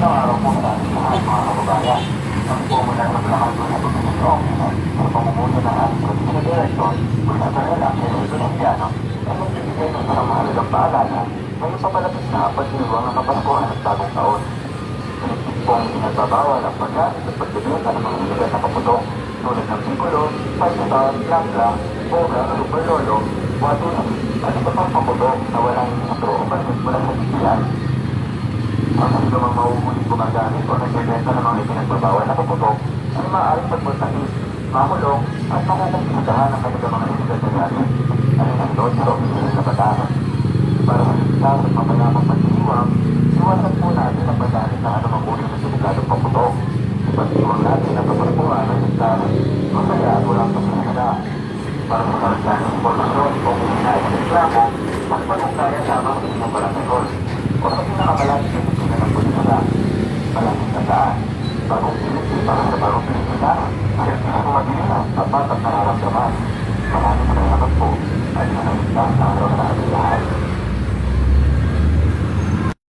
Magandang araw po sa ating lahat mga kababayan. Kami po mula sa Bulacan po na Provincial Officer sa pamumuno ng ating Provincial Director, Professor Elacio Donaciano, ay magbibigay ng isang mahalagang paalala ngayong papalapit na pagdiriwang ng Kapaskuhan at Bagong Taon. Pinigpit pong pinagbabawal ang paggamit at pagbibenta ng mga iligal na paputok tulad ng Picolon, 5-star, Blanca, Bora, Super Lolo, Watusi, at iba pang paputok na walang intro o permit mula sa DTI. Ang anumang mahuhuling gumagamit o nagbebenta ng mga ipinagbabawal na paputok ay maaaring pagmultahin, makulong at makukumpitahan ang kanilang mga iligal na gamit. Ano ang doon sa opisina sa batasan? Para sa ligtas at mamayamang pagdiriwang, iwasan po natin ang paggamit ng anumang uri ng delikadong paputok. Ipagdiwang natin ang kapagpuan ng ligtas, masaya at walang pasinasada. Para sa karagdagang impormasyon o kung hinahit ng reklamo, magpag-ugnayan lamang sa inyong barangay hall o sa pinakamalapit na opisina ng pulisya. Malapit na saan? Bagong piniti para sa bagong pinisina, servisyo mabilis, tapat at nararamdaman. Maraming salamat po. Ay sa ligtas na